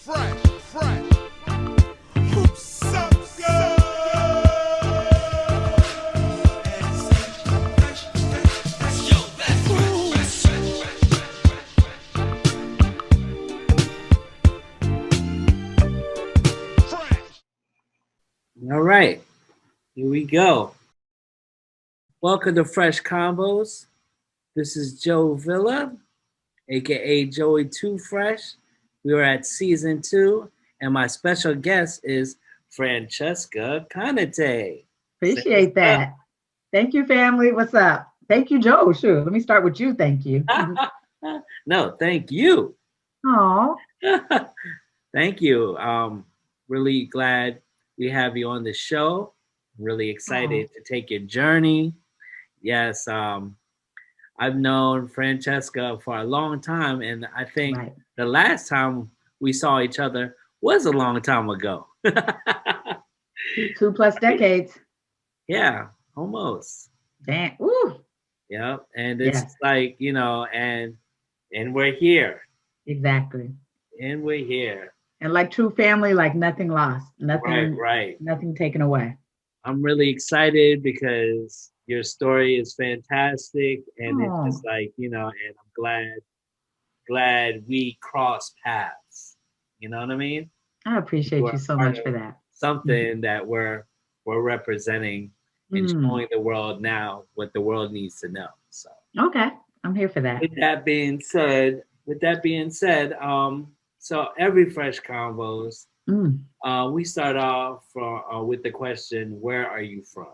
fresh. Who's up, girl? All right, here we go. Welcome to Fresh Convos. This is Joe Villa, aka Joey Too Fresh. We are at season 2, and my special guest is Francesca Conate. Appreciate that. Thank you, family. What's up? Thank you, Joe. Sure. Let me start with you. Thank you. No, thank you. Oh, Thank you. Really glad we have you on the show. Really excited to take your journey. Yes, I've known Francesca for a long time, and I think the last time we saw each other was a long time ago. 2+ decades. Yeah, almost. Damn. Ooh. Yep. And it's like, and we're here. Exactly. And we're here. And like true family, like nothing lost. Nothing Right. Nothing taken away. I'm really excited because your story is fantastic, and it's just like, and I'm glad we crossed paths. You know what I mean? I appreciate you so much for that. Something that we're representing and showing the world now what the world needs to know. So okay, I'm here for that. With that being said, so every Fresh Convos, we start off with the question, where are you from?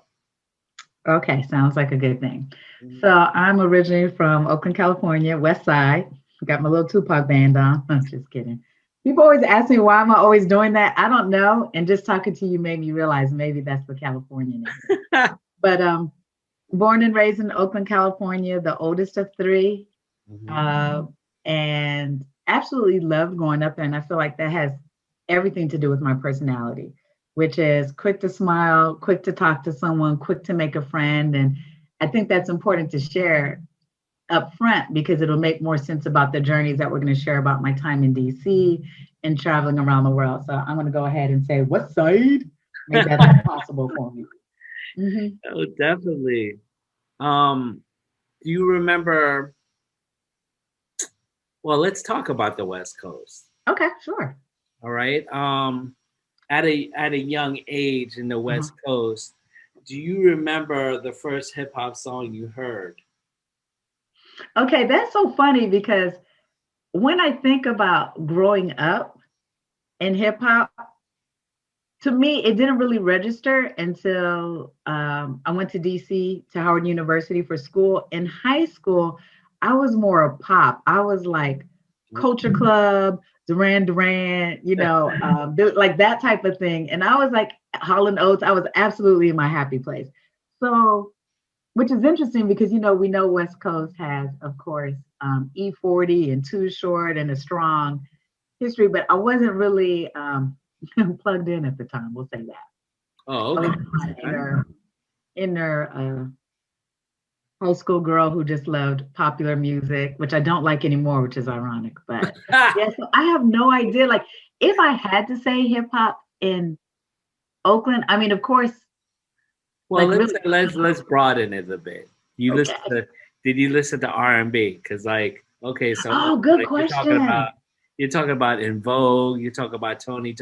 Okay, sounds like a good thing. So I'm originally from Oakland, California, West Side. Got my little Tupac band on. I'm just kidding. People always ask me why am I always doing that? I don't know. And just talking to you made me realize maybe that's the Californian name. But born and raised in Oakland, California, the oldest of 3. And absolutely loved growing up there. And I feel like that has everything to do with my personality, which is quick to smile, quick to talk to someone, quick to make a friend. And I think that's important to share up front because it'll make more sense about the journeys that we're going to share about my time in DC and traveling around the world. So I'm going to go ahead and say, West Side? Make that possible for me. Oh, definitely. Do you remember? Well, let's talk about the West Coast. Okay, sure. All right. At a young age in the West Coast, do you remember the first hip hop song you heard? Okay, that's so funny because when I think about growing up in hip hop, to me, it didn't really register until I went to DC to Howard University for school. In high school, I was more a pop. I was like Culture Club, Duran Duran, like that type of thing. And I was like Hall & Oates. I was absolutely in my happy place. So, which is interesting because, we know West Coast has, of course, E40 and Too Short and a strong history, but I wasn't really plugged in at the time. We'll say that. Oh, okay. Inner high school girl who just loved popular music, which I don't like anymore, which is ironic. But so I have no idea. Like, if I had to say hip hop in Oakland, I mean, of course. Well, let's broaden it a bit. Did you listen to R&B? Because so good question. You're talking about In Vogue. You talk about Tony.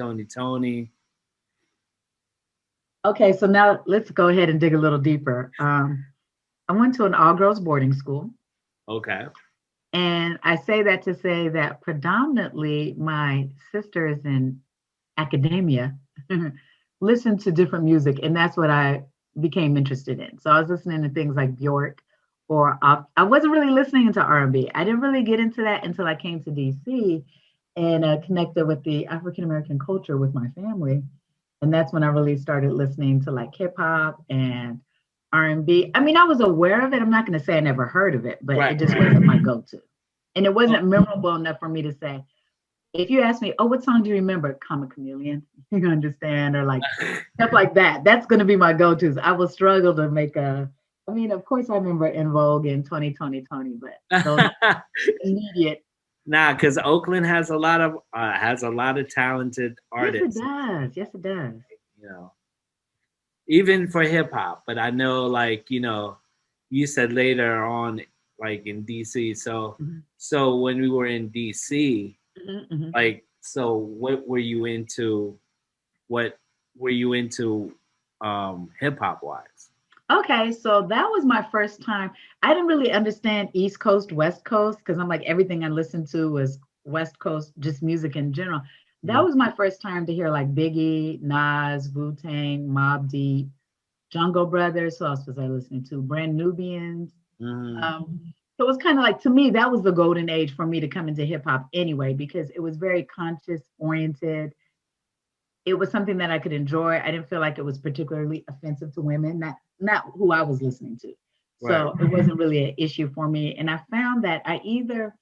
Okay, so now let's go ahead and dig a little deeper. I went to an all-girls boarding school. Okay. And I say that to say that predominantly my sisters in academia listened to different music, and that's what I became interested in. So I was listening to things like Bjork, or I wasn't really listening to R&B. I didn't really get into that until I came to DC and connected with the African-American culture with my family. And that's when I really started listening to like hip hop and R&B. I mean, I was aware of it. I'm not going to say I never heard of it, but it just wasn't my go-to. And it wasn't memorable enough for me to say, if you ask me, what song do you remember? Comic Chameleon, you understand? Or like stuff like that. That's going to be my go-tos. I will struggle to make of course I remember In Vogue and Tony, but those immediate Nah, because Oakland has a lot of talented artists. Yes, it does. Yes, it does. You know, even for hip hop. But I know, like, you said later on, like in DC. So, Mhm. so when we were in DC, Mhm, mhm. like, so what were you into? What were you into, hip hop wise? Okay, so that was my first time. I didn't really understand East Coast, West Coast, because I'm like everything I listened to was West Coast, just music in general. That Mm, was my first time to hear like Biggie, Nas, Wu-Tang, Mobb Deep, Jungle Brothers. Who else was I listening to? Brand Nubians. mm, So it was kind of like, to me, that was the golden age for me to come into hip hop anyway, because it was very conscious oriented. It was something that I could enjoy. I didn't feel like it was particularly offensive to women, not who I was listening to. right. So it wasn't really an issue for me. And I found that I either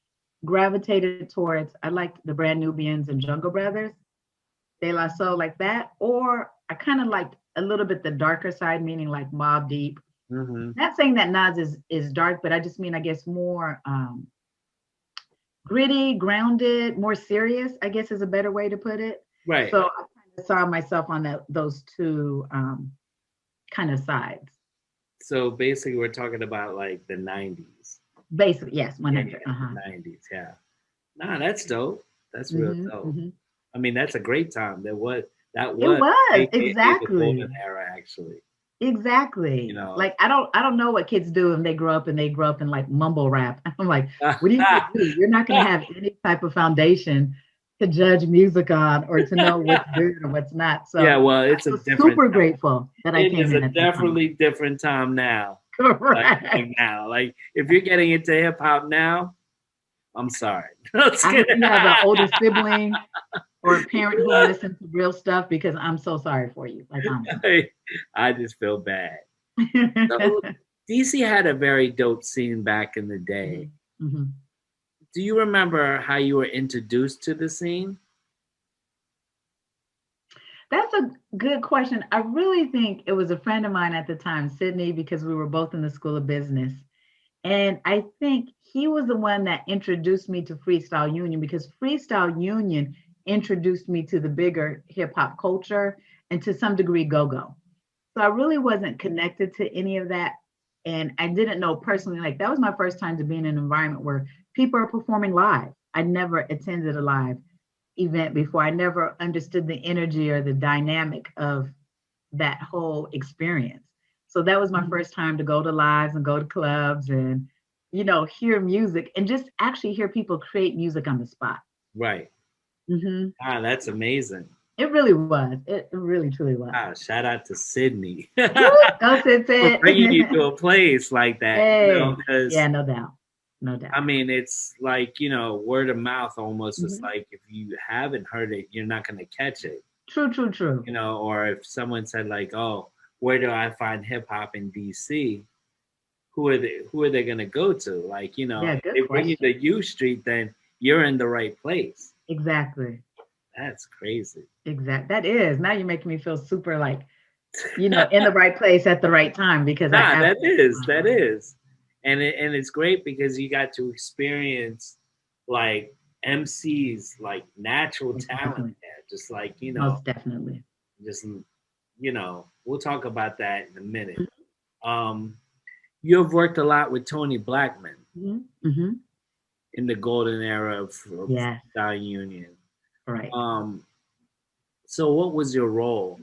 gravitated towards, I liked the Brand Nubians and Jungle Brothers, De La Soul, like that, or I kind of liked a little bit the darker side, meaning like Mobb Deep. Mm-hmm. Not saying that Nas is dark, but I just mean, I guess, more gritty, grounded, more serious, I guess is a better way to put it. Right. So I kind of saw myself on those two kind of sides. So basically, we're talking about like the '90s. Basically, yes, Yeah, 100. yeah, the '90s. Yeah. Nah, that's dope. That's real Hmm, dope. hmm. I mean, that's a great time. That It was was AKA the golden exactly, era, actually. You exactly. know. Like I don't know what kids do when they grow up in like mumble rap. I'm like, what are you gonna do? You're not gonna have any type of foundation to judge music on or to know what's good or what's not. Yeah, So well, I it's a feel different super time. grateful that I It came is a in at that time. definitely different time now. Like Correct. now. Like if you're getting into hip hop now, I'm sorry. Let's I get hope you have an older sibling or a parent who listens to real stuff, because I'm so sorry for you. Like, honestly. I just feel bad. So DC had a very dope scene back in the day. Mhm, mhm. Do you remember how you were introduced to the scene? That's a good question. I really think it was a friend of mine at the time, Sydney, because we were both in the School of Business. And I think he was the one that introduced me to Freestyle Union, because Freestyle Union introduced me to the bigger hip hop culture and to some degree go go. So I really wasn't connected to any of that. And I didn't know personally, like that was my first time to be in an environment where people are performing live. I never attended a live event before. I never understood the energy or the dynamic of that whole experience. So that was my first time to go to lives and go to clubs and, hear music and just actually hear people create music on the spot. Right. Hmm. Ah, that's amazing. It really was. It really, truly was. Ah, shout out to Sydney Woo! Go sit, for sit. bringing you to a place like that. Hey, Because yeah, no doubt. No I doubt. mean, it's like word of mouth almost. It's Mhm. like if you haven't heard it, you're not gonna catch it. True, true, true. Or if someone said like, "Oh, where do I find hip hop in DC?" Who are they gonna go to? Like, Yeah, if good they bring you question. to U Street, then you're in the right place. Exactly. That's crazy. Exact. That is. Now you're making me feel super like, in the right place at the right time, because I Nah, that absolutely is was. that is, and it's great because you got to experience like MCs like natural Most talent definitely. there, just like Most definitely. just we'll talk about that in a minute. Um, you have worked a lot with Tony Blackman Hmm, hmm. in the golden era of Yes. Freestyle Union. Right. Um, so what was your role?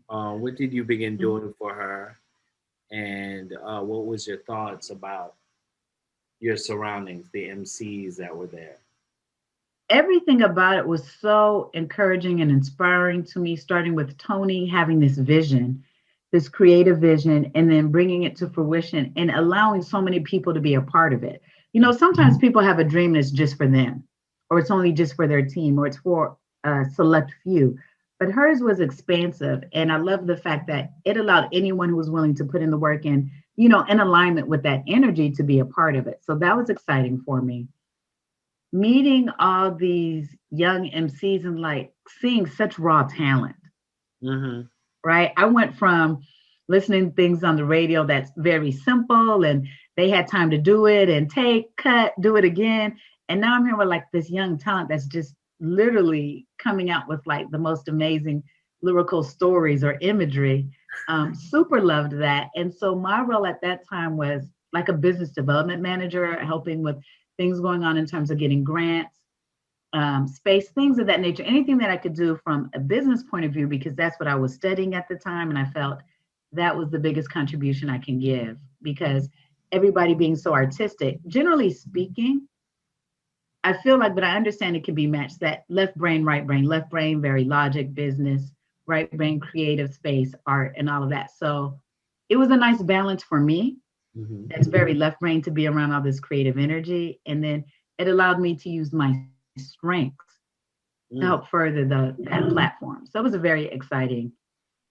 What did you begin Mhm. doing for her? And what was your thoughts about your surroundings, the MCs that were there? Everything about it was so encouraging and inspiring to me, starting with Tony having this vision, this creative vision, and then bringing it to fruition and allowing so many people to be a part of it. Sometimes people have a dream that's just for them, or it's only just for their team, or it's for a select few. But hers was expansive. And I love the fact that it allowed anyone who was willing to put in the work and, in alignment with that energy to be a part of it. So that was exciting for me, meeting all these young MCs and like seeing such raw talent, Mm-hmm. right? I went from listening to things on the radio that's very simple and they had time to do it and take, cut, do it again. And now I'm here with like this young talent that's just literally coming out with like the most amazing lyrical stories or imagery. Super loved that. And so my role at that time was like a business development manager, helping with things going on in terms of getting grants, space, things of that nature, anything that I could do from a business point of view, because that's what I was studying at the time. And I felt that was the biggest contribution I can give, because everybody being so artistic, generally speaking, I feel like, but I understand it can be matched, that left brain, left brain, very logic, business, right brain, creative space, art, and all of that. So it was a nice balance for me. Mhm. That's very left brain to be around all this creative energy. And then it allowed me to use my strengths to help further that platform. So it was a very exciting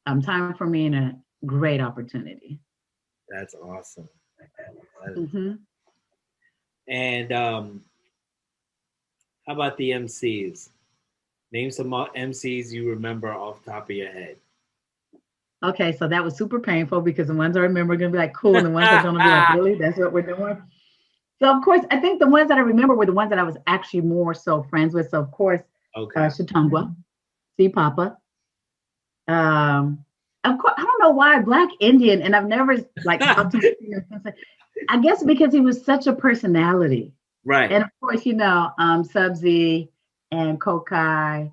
time for me and a great opportunity. That's awesome. Mhm. And how about the MCs? Name some MCs you remember off the top of your head. Okay, so that was super painful, because the ones I remember are gonna be like cool, and the ones that are gonna be like, really, that's what we're doing. So of course, I think the ones that I remember were the ones that I was actually more so friends with. So of course, Okay. Shatungwa, C Papa. Of course, I don't know why Black Indian, and I've never like talked to him. I guess because he was such a personality. Right. And of course, Subzi and Kokai,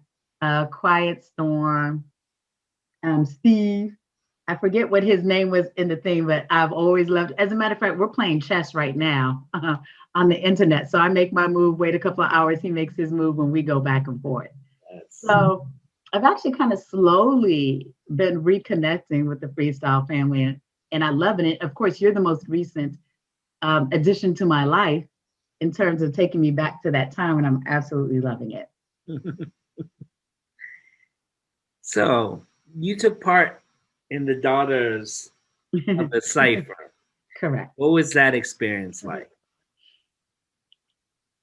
Quiet Storm, Steve. I forget what his name was in the thing, but I've always loved. As a matter of fact, we're playing chess right now on the internet. So I make my move, wait a couple of hours, he makes his move, and we go back and forth. So I've actually kind of slowly been reconnecting with the freestyle family, and I love it. Of course, you're the most recent addition to my life in terms of taking me back to that time, and I'm absolutely loving it. So you took part in the Daughters of the Cipher. Correct. What was that experience like?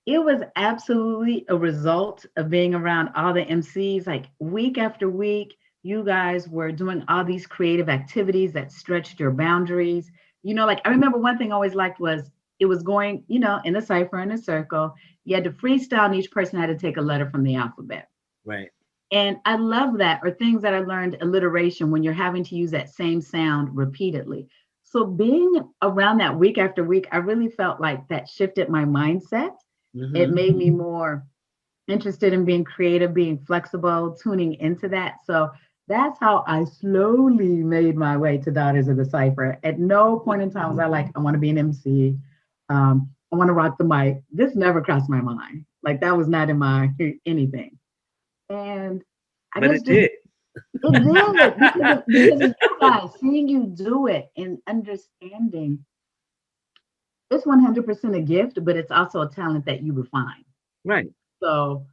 It was absolutely a result of being around all the MCs. Like week after week, you guys were doing all these creative activities that stretched your boundaries. Like I remember one thing I always liked was it was going, in a cipher, in a circle. You had to freestyle, and each person had to take a letter from the alphabet. Right. And I love that, or things that I learned, alliteration, when you're having to use that same sound repeatedly. So being around that week after week, I really felt like that shifted my mindset. Mm-hmm. It made me more interested in being creative, being flexible, tuning into that. So that's how I slowly made my way to Daughters of the Cipher. At no point in time was I like, I want to be an MC. I want to rock the mic. This never crossed my mind. Like that was not in my anything. And I but guess it did. It did because of you guys, seeing you do it and understanding. It's 100% a gift, but it's also a talent that you refine. Right. So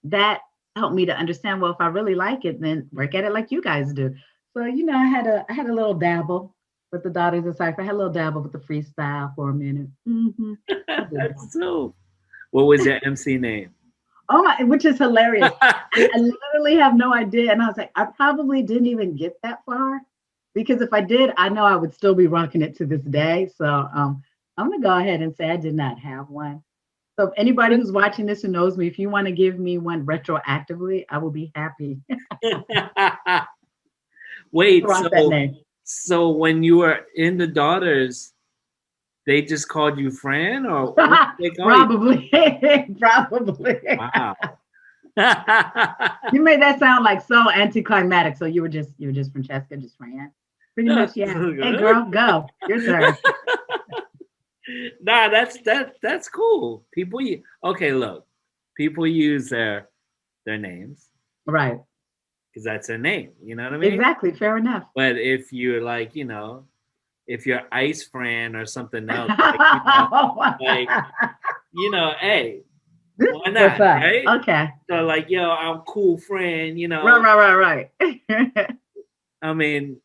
that helped me to understand, well, if I really like it, then work at it like you guys do. So, I had a little dabble with the Daughters of Cipher. I had a little dabble with the freestyle for a minute. Mm-hmm. That's so. What was your MC name? Oh my, which is hilarious. I literally have no idea. And I was like, I probably didn't even get that far, because if I did, I know I would still be rocking it to this day. So I'm going to go ahead and say I did not have one. So if anybody who's watching this who knows me, if you want to give me one retroactively, I will be happy. Wait, so when you were in the Daughters, they just called you Fran, or what did they call Probably. you? Probably. Wow. You made that sound like so anticlimactic. So you were just Francesca, just Fran. Pretty much, yeah. Hey girl, go. Your turn. Nah, that's cool. Okay, look. People use their names. Right. Because that's their name. You know what I mean? Exactly. Fair enough. But if you're like, if you're Ice Fran or something else, hey, why not, right? Okay. So like, yo, I'm cool Fran, Right. I mean.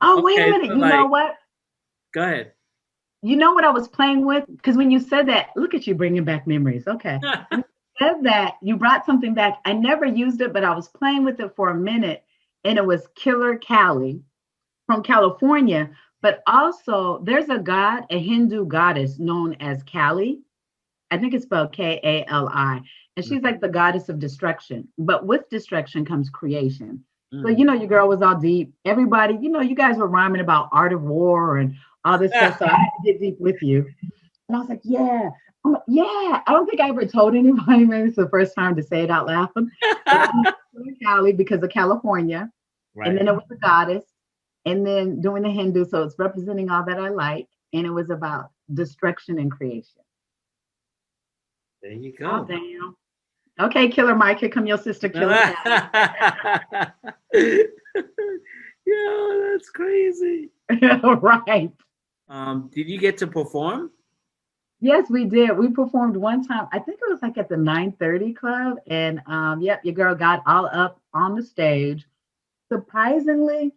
Oh, wait a minute. So you know what? Go ahead. You know what I was playing with? Because when you said that, look at you bringing back memories. Okay. When you said that, you brought something back. I never used it, but I was playing with it for a minute, and it was Killer Cali from California. But also, there's a god, a Hindu goddess known as Kali. I think it's spelled Kali. And she's like the goddess of destruction. But with destruction comes creation. So, Mm. your girl was all deep. Everybody, you guys were rhyming about art of war and all this stuff. So I had to get deep with you. And I was like, yeah. I'm like, yeah. I don't think I ever told anybody. Maybe it's the first time to say it out loud. But I'm from Cali because of California. And then Right. it was the goddess. And then doing the Hindu. So it's representing all that I like. And it was about destruction and creation. There you Oh, go. damn. Okay, Killer Mike, here come your sister, Killer Cat. Yo, that's crazy. Right. Did you get to perform? Yes, we did. We performed one time. I think it was like at the 9:30 Club. And yep, your girl got all up on the stage. Surprisingly,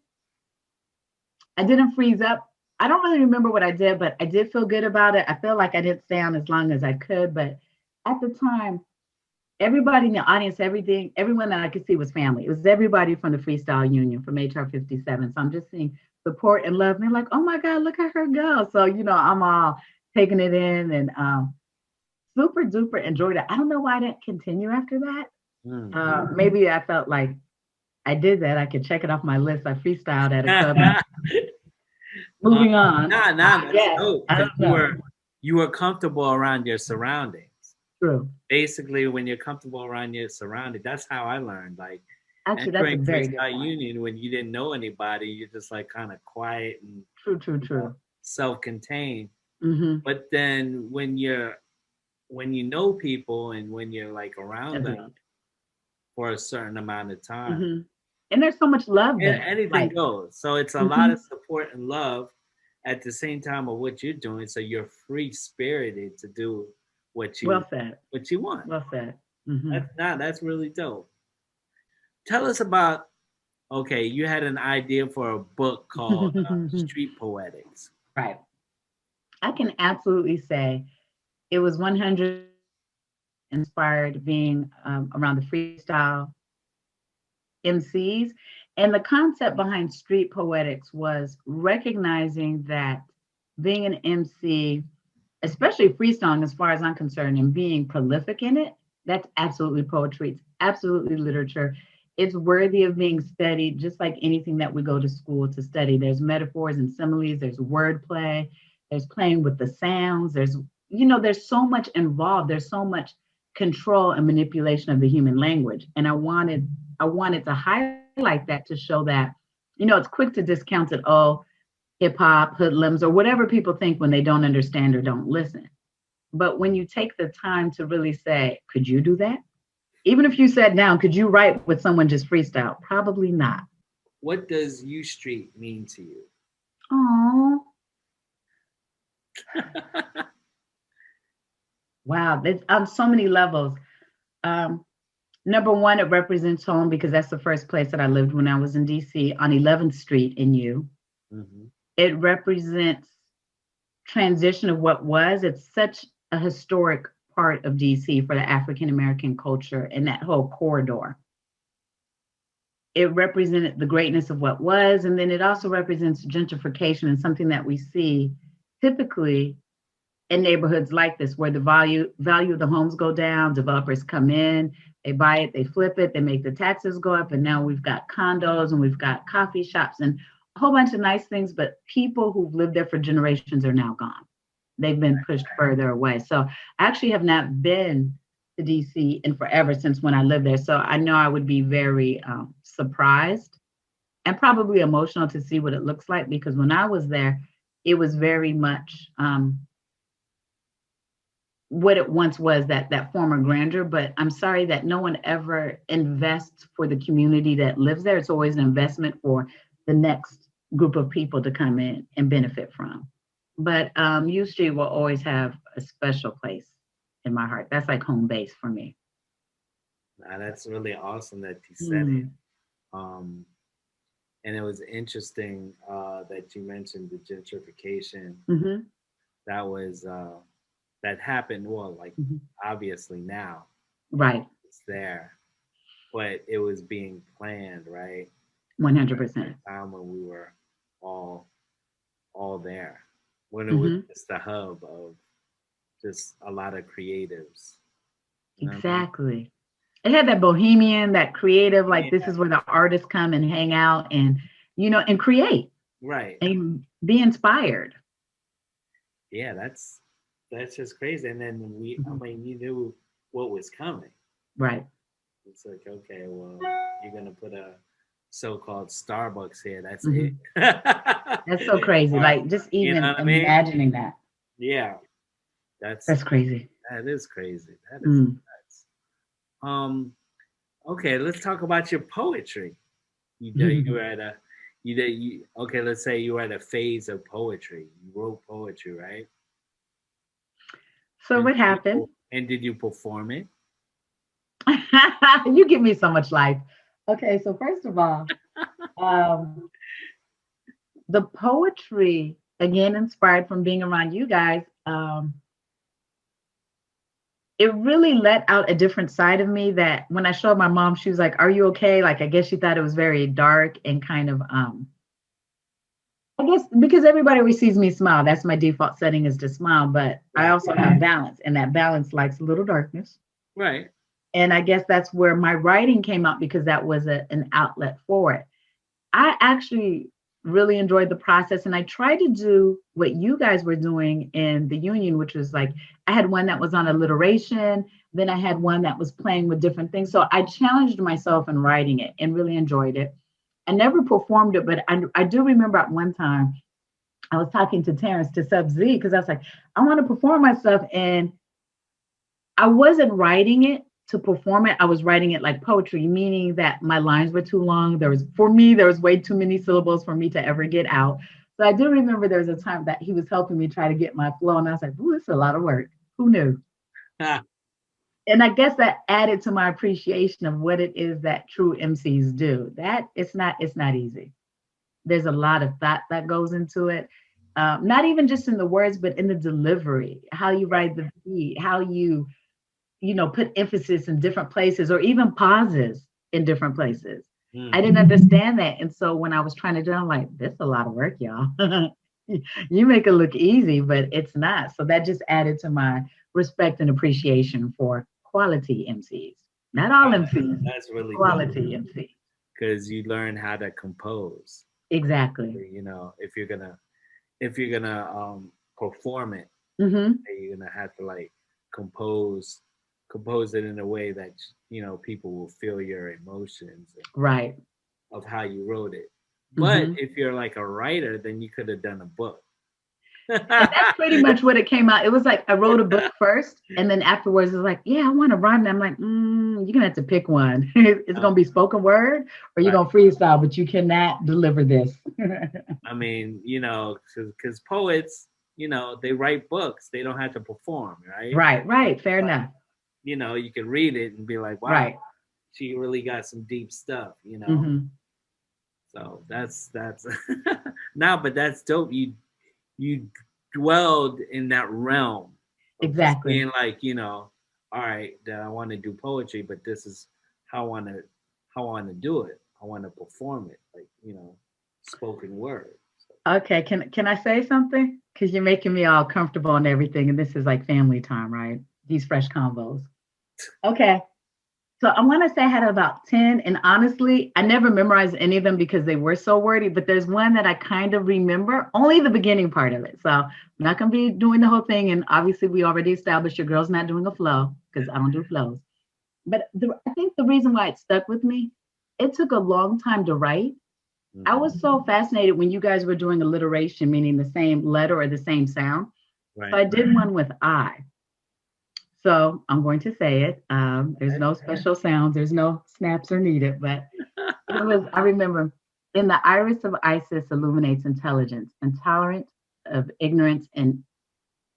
I didn't freeze up. I don't really remember what I did, but I did feel good about it. I feel like I didn't stay on as long as I could. But at the time, everybody in the audience, everyone that I could see was family. It was everybody from the Freestyle Union, from HR 57. So I'm just seeing support and love. And they're like, oh my God, look at her go. So, I'm all taking it in and super duper enjoyed it. I don't know why I didn't continue after that. Maybe I felt like I did that. I could check it off my list. I freestyled at a club. Moving on. Nah, that's dope. I Because don't know. you were comfortable around your surroundings. True. Basically, when you're comfortable around your surroundings, that's how I learned. Like, Actually, that's a entering very good Freestyle point. Union, when you didn't know anybody, you're just like kind of quiet and True. self-contained. Mm-hmm. But then when you know people and when you're like around them for a certain amount of time, Mm-hmm. And there's so much love there. anything goes. So it's a lot of support and love at the same time of what you're doing. So you're free spirited to do what you Well said. want. Well said. Mm-hmm. That's really dope. Tell us about, okay, you had an idea for a book called Street Poetics. Right. I can absolutely say it was 100 inspired being around the freestyle MCs. And the concept behind Street Poetics was recognizing that being an MC, especially freestyling, as far as I'm concerned, and being prolific in it, that's absolutely poetry. It's absolutely literature. It's worthy of being studied, just like anything that we go to school to study. There's metaphors and similes, there's wordplay, there's playing with the sounds, there's so much involved, there's so much control and manipulation of the human language. And I wanted to highlight that to show that, it's quick to discount it, oh, hip hop, hoodlums, or whatever people think when they don't understand or don't listen. But when you take the time to really say, could you do that? Even if you sat down, could you write with someone just freestyle? Probably not. What does U Street mean to you? Oh, wow. It's on so many levels. Number one, it represents home because that's the first place that I lived when I was in DC on 11th Street in U. Mm-hmm. It represents transition of what was. It's such a historic part of DC for the African American culture and that whole corridor. It represented the greatness of what was, and then it also represents gentrification and something that we see typically in neighborhoods like this, where the value of the homes go down, developers come in, they buy it, they flip it, they make the taxes go up, and now we've got condos and we've got coffee shops and a whole bunch of nice things, but people who've lived there for generations are now gone. They've been pushed further away. So I actually have not been to DC in forever since when I lived there. So I know I would be very surprised and probably emotional to see what it looks like, because when I was there, it was very much what it once was, that former grandeur. But I'm sorry that no one ever invests for the community that lives there. It's always an investment for the next group of people to come in and benefit from. But U Street will always have a special place in my heart. That's like home base for me. Nah, that's really awesome that you said it. And it was interesting that you mentioned the gentrification. Mm-hmm. That was that happened. Well, like obviously now, right? It's there, but it was being planned, right? 100%. Time when we were all there, when it was just the hub of just a lot of creatives. You know what I mean? Exactly. It had that bohemian, that creative, like this Yeah. is where the artists come and hang out and, and create Right. and be inspired. Yeah, that's just crazy. And then I Mhm. mean, you knew what was coming. Right. It's like, okay, well, you're gonna put a so-called Starbucks here. That's it. Mhm. That's so crazy. Like just You know even what I mean? imagining that. Yeah, that's That's crazy. that is crazy. That is Mm. nuts. Okay, let's talk about your poetry. You were at a okay, let's say you were at a phase of poetry. You wrote poetry, right? So And what happened? did you perform it? You give me so much life. Okay, so first of all, um, the poetry, again, inspired from being around you guys, it really let out a different side of me that when I showed my mom, she was like, "Are you okay?" Like, I guess she thought it was very dark and kind of, I guess because everybody always sees me smile, that's my default setting is to smile, but I Right. also have balance, and that balance likes a little darkness. Right. And I guess that's where my writing came out because that was an outlet for it. I actually really enjoyed the process, and I tried to do what you guys were doing in the union, which was like I had one that was on alliteration, then I had one that was playing with different things. So I challenged myself in writing it and really enjoyed it. I never performed it, but I do remember at one time I was talking to Terrence to Sub Z because I was like, I want to perform myself, and I wasn't writing it to perform it. I was writing it like poetry, meaning that my lines were too long. There was way too many syllables for me to ever get out. So I do remember there was a time that he was helping me try to get my flow. And I was like, ooh, this is a lot of work. Who knew? Ah, And I guess that added to my appreciation of what it is that true MCs do. That it's not easy. There's a lot of thought that goes into it. Not even just in the words, but in the delivery, how you write the beat, how you put emphasis in different places or even pauses in different places. I didn't understand that. And so when I was trying to do it, I'm like, this is a lot of work, y'all. You make it look easy, but it's not. So that just added to my respect and appreciation for quality MCs. Not all MCs, that's really quality MCs. because you learn how to compose. Exactly. You know, if you're gonna perform it, Hmm. you're gonna have to like compose it in a way that people will feel your emotions Right. of how you wrote it. But Hmm. if you're like a writer, then you could have done a book. And that's pretty much what it came out. It was like I wrote a book first, and then afterwards it's like, yeah, I want to rhyme. And I'm like, you're gonna have to pick one. It's gonna be spoken word, or you're Right. gonna freestyle, but you cannot deliver this. I mean, because poets, they write books. They don't have to perform, right? Right. Fair Like, enough. you can read it and be like, wow, Right. she really got some deep stuff. Hmm. So that's now, but that's dope. You dwelled in that realm of just Exactly. being like, all right, that I want to do poetry, but this is how I want to do it. I want to perform it, like spoken word. So, Okay. Can I say something? Because you're making me all comfortable and everything, and this is like family time, right? These fresh convos. Okay. So I want to say I had about 10, and honestly, I never memorized any of them because they were so wordy, but there's one that I kind of remember, only the beginning part of it. So I'm not going to be doing the whole thing. And obviously, we already established your girl's not doing a flow because I don't do flows. But I think the reason why it stuck with me, it took a long time to write. I was so fascinated when you guys were doing alliteration, meaning the same letter or the same sound. So right. I did one with I. So I'm going to say it. There's no special sounds. There's no snaps are needed, but it was, I remember, in the iris of Isis illuminates intelligence, intolerant of ignorance and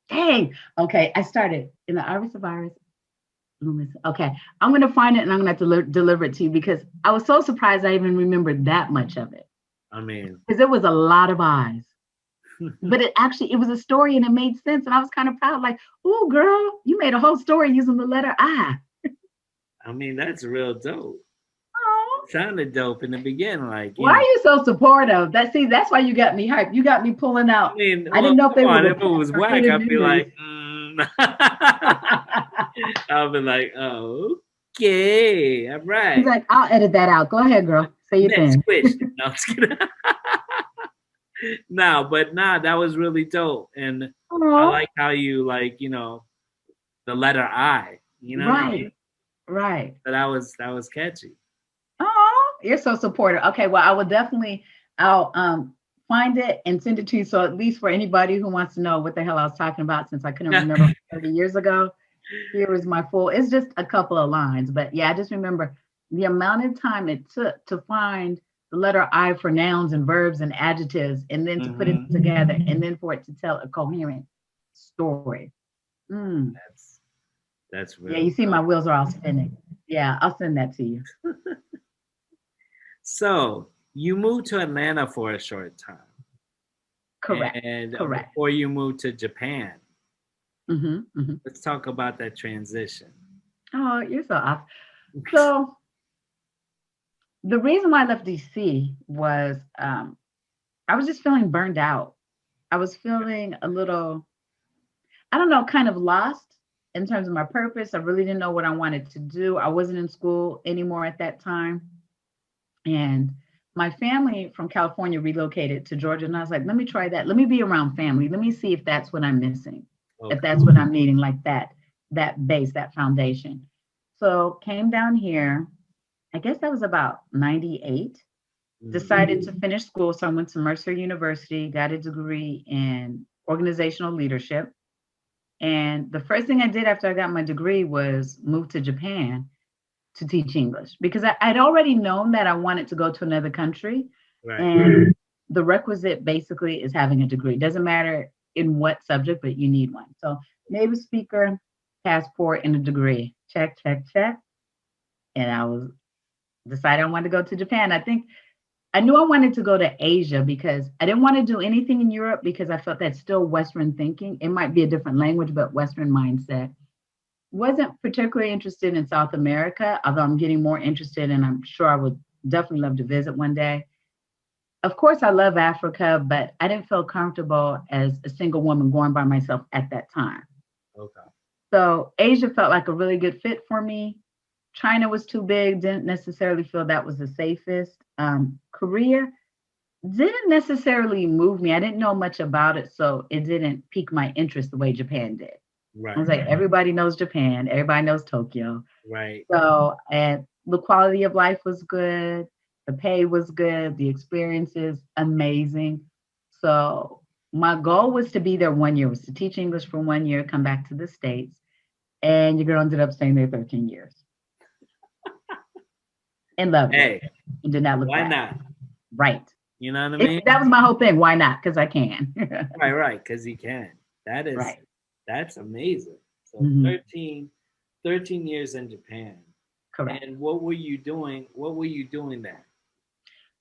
dang. Okay, I started in the iris of Iris. Okay, I'm going to find it and I'm going to have to deliver it to you because I was so surprised I even remembered that much of it I mean, because it was a lot of eyes. But it was a story and it made sense. And I was kind of proud, like, oh, girl, you made a whole story using the letter I. I mean, that's real dope. Oh, Sounded dope in the beginning, like why are you so supportive? That's why you got me hyped. You got me pulling I out. mean, I well, didn't know if come they were on. the If it was or whack, hidden I'd be memories. like, I'll be like, oh, okay, all right. He's like, I'll edit that out. Go ahead, girl. Say your Next thing. question. No, I'm just kidding. No, but nah, that was really dope. And I Aw. like how you like, you know, the letter I, you know what I mean? Right. So that was catchy. Oh, you're so supportive. Okay, well, I'll find it and send it to you. So at least for anybody who wants to know what the hell I was talking about, since I couldn't remember 30 years ago, here is my full. It's just a couple of lines, but yeah, I just remember the amount of time it took to find the letter I for nouns and verbs and adjectives, and then to put it together, and then for it to tell a coherent story. Mm. That's Yeah, real. you see, my wheels are all spinning. Yeah, I'll send that to you. So you moved to Atlanta for a short time. Correct. And Correct. before you moved to Japan. Mm-hmm. Let's talk about that transition. Oh, you're so awesome. So the reason why I left DC was I was just feeling burned out. I was feeling a little, I don't know, kind of lost in terms of my purpose. I really didn't know what I wanted to do. I wasn't in school anymore at that time. And my family from California relocated to Georgia. And I was like, let me try that. Let me be around family. Let me see if that's what I'm missing, if that's what I'm needing, like that base, that foundation. So came down here, I guess that was about 98. Decided to finish school. So I went to Mercer University, got a degree in organizational leadership. And the first thing I did after I got my degree was move to Japan to teach English, because I'd already known that I wanted to go to another country. Right. And the requisite basically is having a degree. Doesn't matter in what subject, but you need one. So native speaker, passport, and a degree. Check. And I was decided I wanted to go to Japan. I think I knew I wanted to go to Asia because I didn't want to do anything in Europe, because I felt that's still Western thinking. It might be a different language, but Western mindset. Wasn't particularly interested in South America, although I'm getting more interested, and I'm sure I would definitely love to visit one day. Of course, I love Africa, but I didn't feel comfortable as a single woman going by myself at that time. Okay. So Asia felt like a really good fit for me. China was too big, didn't necessarily feel that was the safest. Korea didn't necessarily move me. I didn't know much about it, so it didn't pique my interest the way Japan did. Right. I was like, everybody knows Japan, everybody knows Tokyo. Right. So, and the quality of life was good, the pay was good, the experiences amazing. So my goal was to be there 1 year, was to teach English for 1 year, come back to the States. And your girl ended up staying there 13 years. And loved it. And did not look Why back. not? Right. You know what I mean? That was my whole thing. Why not? Because I can. Right. Because you can. That is Right. That's amazing. So Mhm. 13 years in Japan. Correct. And what were you doing? What were you doing there?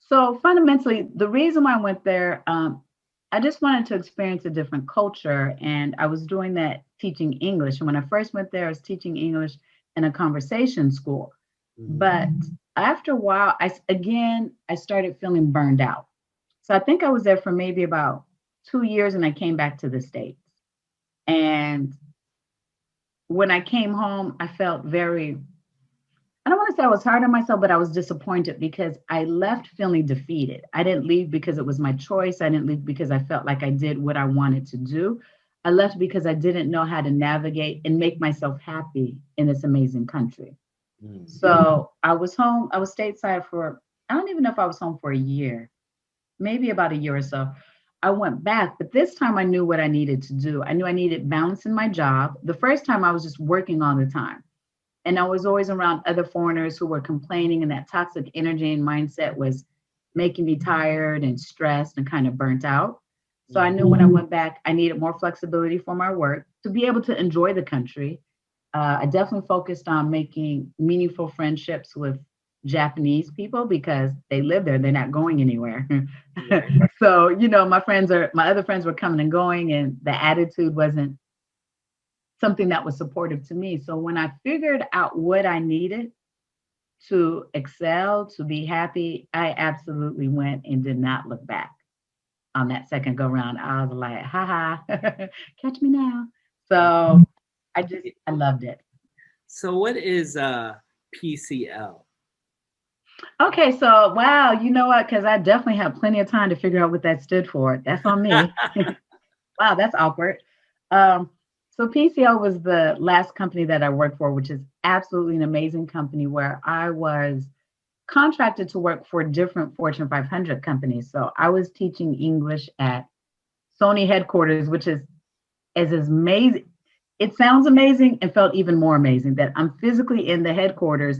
So fundamentally, the reason why I went there, I just wanted to experience a different culture. And I was doing that teaching English. And when I first went there, I was teaching English in a conversation school. But after a while, I started feeling burned out. So I think I was there for maybe about 2 years, and I came back to the States. And when I came home, I felt I don't want to say I was hard on myself, but I was disappointed because I left feeling defeated. I didn't leave because it was my choice. I didn't leave because I felt like I did what I wanted to do. I left because I didn't know how to navigate and make myself happy in this amazing country. So I was home. I was stateside for, I don't even know if I was home for a year, maybe about a year or so. I went back, but this time I knew what I needed to do. I knew I needed balance in my job. The first time I was just working all the time. And I was always around other foreigners who were complaining, and that toxic energy and mindset was making me tired and stressed and kind of burnt out. So I knew when I went back, I needed more flexibility for my work to be able to enjoy the country. I definitely focused on making meaningful friendships with Japanese people because they live there. They're not going anywhere. So, my other friends were coming and going, and the attitude wasn't something that was supportive to me. So when I figured out what I needed to excel, to be happy, I absolutely went and did not look back on that second go round. I was like, haha, catch me now. So I loved it. So what is PCL? Okay, so wow, you know what? Because I definitely had plenty of time to figure out what that stood for. That's on me. Wow, that's awkward. Um, so PCL was the last company that I worked for, which is absolutely an amazing company where I was contracted to work for different Fortune 500 companies. So I was teaching English at Sony headquarters, which is as amazing. It sounds amazing and felt even more amazing that I'm physically in the headquarters.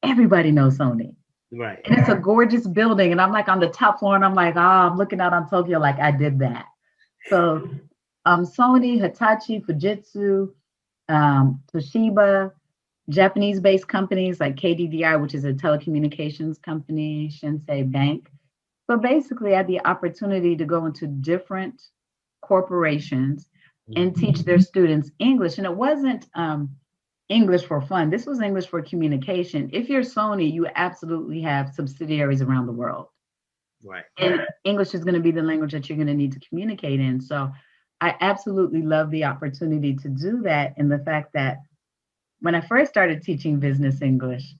Everybody knows Sony. Right. And it's a gorgeous building. And I'm like on the top floor and I'm like, I'm looking out on Tokyo like I did that. So Sony, Hitachi, Fujitsu, Toshiba, Japanese-based companies like KDDI, which is a telecommunications company, Shinsei Bank. So basically, I had the opportunity to go into different corporations and teach their students English. And it wasn't English for fun. This was English for communication. If you're Sony, you absolutely have subsidiaries around the world. Right. And English is going to be the language that you're going to need to communicate in. So I absolutely love the opportunity to do that. And the fact that when I first started teaching business English,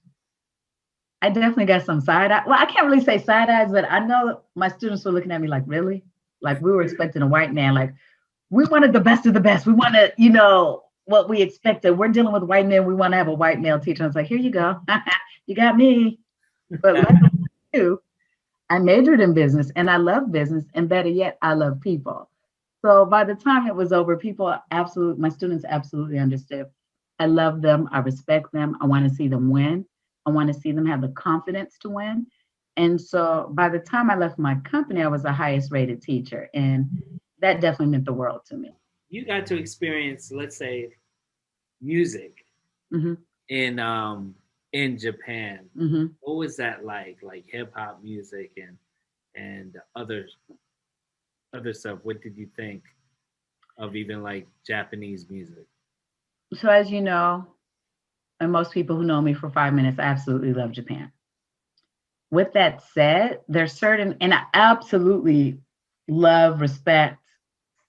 I definitely got some side eye. Well, I can't really say side eyes, but I know my students were looking at me like, really? Like we were expecting a white man. Like we wanted the best of the best. We wanted, what we expected. We're dealing with white men. We want to have a white male teacher. I was like, here you go. You got me. But like you, I majored in business and I love business. And better yet, I love people. So by the time it was over, my students absolutely understood. I love them. I respect them. I want to see them win. I want to see them have the confidence to win. And so by the time I left my company, I was the highest rated teacher. And that definitely meant the world to me. You got to experience, let's say, music in Japan. What was that like hip hop music and other stuff? What did you think of even like Japanese music? So as you know, and most people who know me for 5 minutes, I absolutely love Japan. With that said, there's certain, and I absolutely love, respect,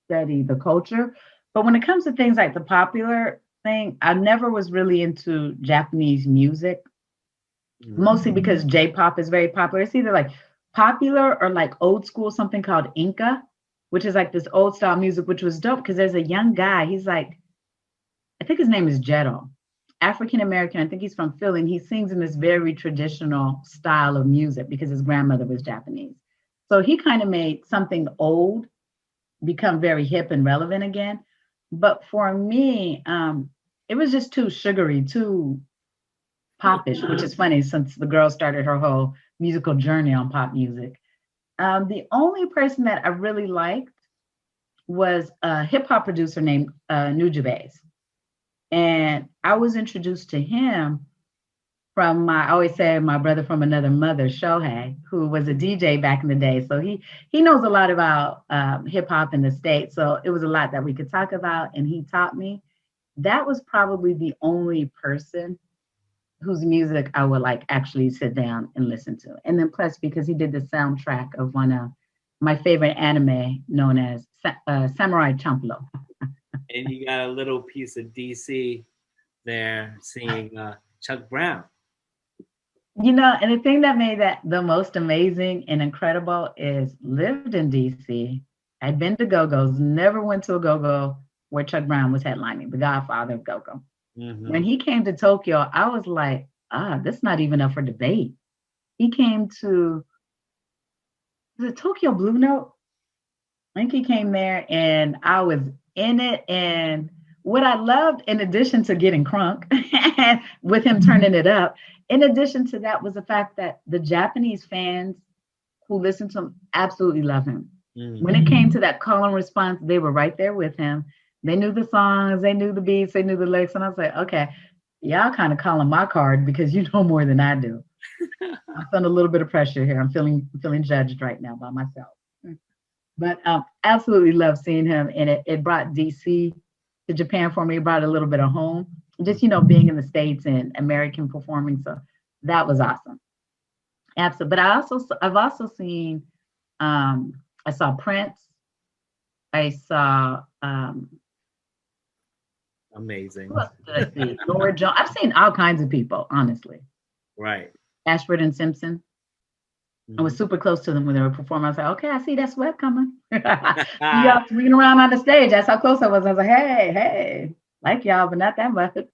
study the culture. But when it comes to things like the popular thing, I never was really into Japanese music, mostly because J-pop is very popular. It's either like popular or like old school, something called Inca, which is like this old style music, which was dope because there's a young guy. He's like, I think his name is Jetto, African American. I think he's from Philly. And he sings in this very traditional style of music because his grandmother was Japanese. So he kind of made something old become very hip and relevant again. But for me, it was just too sugary, too popish, which is funny since the girl started her whole musical journey on pop music. The only person that I really liked was a hip hop producer named Nujabes. And I was introduced to him from I always say my brother from another mother, Shohei, who was a DJ back in the day. So he knows a lot about hip hop in the States. So it was a lot that we could talk about, and he taught me. That was probably the only person whose music I would like actually sit down and listen to. And then plus because he did the soundtrack of one of my favorite anime known as Samurai Champloo. And you got a little piece of DC there seeing Chuck Brown. And the thing that made that the most amazing and incredible is lived in DC. I'd been to go-go's, never went to a go-go where Chuck Brown was headlining, the godfather of go-go. When he came to Tokyo, I was like, this is not even up for debate. He came to the Tokyo Blue Note. I think he came there and I was in it. And what I loved, in addition to getting crunk with him turning it up, in addition to that was the fact that the Japanese fans who listened to him absolutely love him. When it came to that call and response, they were right there with him. They knew the songs, they knew the beats, they knew the lyrics. And I was like, okay, y'all kind of calling my card because you know more than I do. I'm feeling a little bit of pressure here. I'm feeling judged right now by myself. But absolutely love seeing him. And it brought DC to Japan for me. It brought a little bit of home. Just, being in the States and American performing. So that was awesome. Absolutely. But I've also seen, I saw Prince. I saw Amazing. Let's see, Laura Jones. I've seen all kinds of people, honestly. Right. Ashford and Simpson. I was super close to them when they were performing. I was like, okay, I see that sweat coming. Y'all swinging around on the stage. That's how close I was. I was like, hey, like y'all, but not that much. Yeah.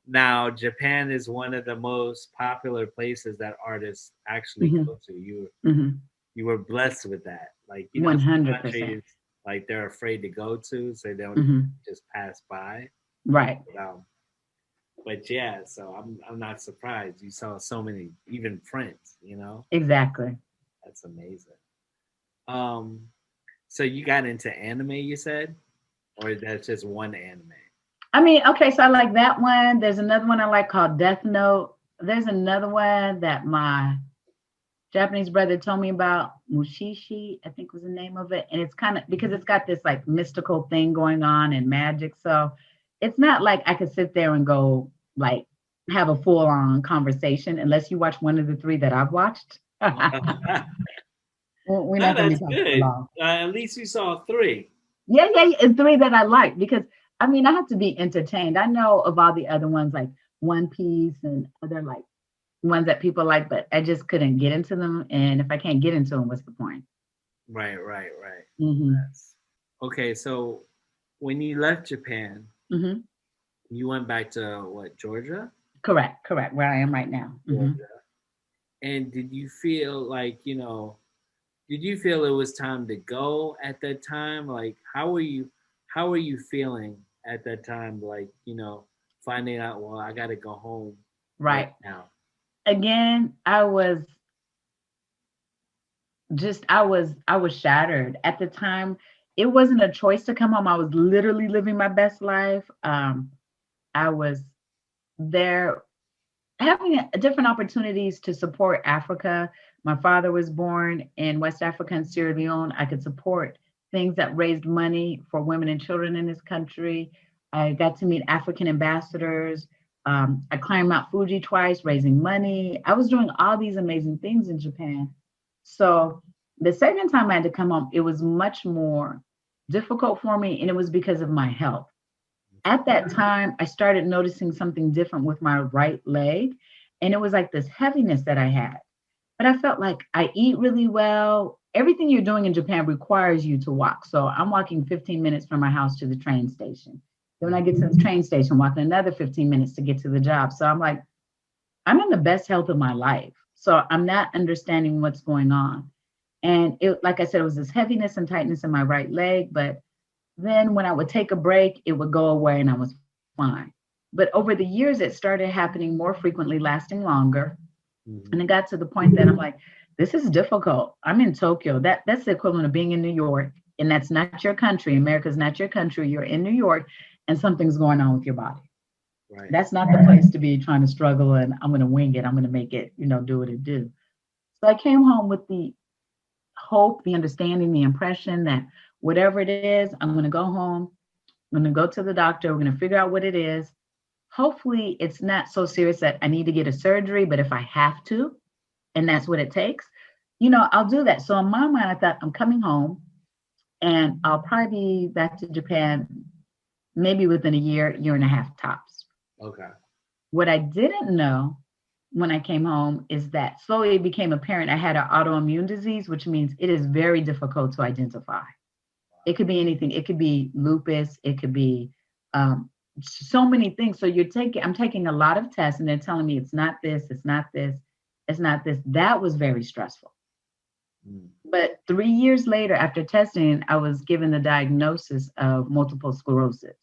Now, Japan is one of the most popular places that artists actually go to. You were blessed with that. Like, you know, 100%. countries, like, they're afraid to go to, so they don't just pass by. Right. But yeah, so I'm not surprised. You saw so many, even prints, you know? Exactly. That's amazing. So you got into anime, you said? Or that's just one anime? I mean, okay, so I like that one. There's another one I like called Death Note. There's another one that my Japanese brother told me about, Mushishi, I think was the name of it. And it's kind of, because it's got this like mystical thing going on and magic. So it's not like I could sit there and go like have a full-on conversation unless you watch one of the three that I've watched. We're not going to be talking too long. At least you saw 3. Yeah, and 3 that I like, because I mean, I have to be entertained. I know of all the other ones like One Piece and other like ones that people like, but I just couldn't get into them. And if I can't get into them, what's the point? Right. Okay, so when you left Japan, you went back to what, Georgia? Correct, where I am right now. Georgia. And did you feel like, you know, did you feel it was time to go at that time? Like, how were you feeling at that time? Like, you know, finding out, well, I got to go home right now. Again, I was shattered at the time. It wasn't a choice to come home. I was literally living my best life. I was there having different opportunities to support Africa. My father was born in West Africa and Sierra Leone. I could support things that raised money for women and children in this country. I got to meet African ambassadors. I climbed Mount Fuji twice, raising money. I was doing all these amazing things in Japan. So the second time I had to come home, it was much more difficult for me, and it was because of my health. At that time, I started noticing something different with my right leg, and it was like this heaviness that I had. But I felt like I eat really well. Everything you're doing in Japan requires you to walk. So I'm walking 15 minutes from my house to the train station. Then when I get to the train station, walking another 15 minutes to get to the job. So I'm like, I'm in the best health of my life. So I'm not understanding what's going on. And it, like I said, it was this heaviness and tightness in my right leg. But then when I would take a break, it would go away and I was fine. But over the years, it started happening more frequently, lasting longer. And it got to the point that I'm like, this is difficult. I'm in Tokyo. That's the equivalent of being in New York. And that's not your country. America's not your country. You're in New York and something's going on with your body. Right. That's not the place to be trying to struggle and I'm going to wing it. I'm going to make it, do what it do. So I came home with the hope, the understanding, the impression that whatever it is, I'm going to go home. I'm going to go to the doctor. We're going to figure out what it is. Hopefully it's not so serious that I need to get a surgery, but if I have to, and that's what it takes, I'll do that. So in my mind, I thought I'm coming home and I'll probably be back to Japan maybe within a year and a half tops. Okay. What I didn't know when I came home is that slowly it became apparent I had an autoimmune disease, which means it is very difficult to identify. It could be anything. It could be lupus. It could be so many things. So I'm taking a lot of tests and they're telling me it's not this, it's not this, it's not this. That was very stressful. But 3 years later, after testing, I was given the diagnosis of multiple sclerosis.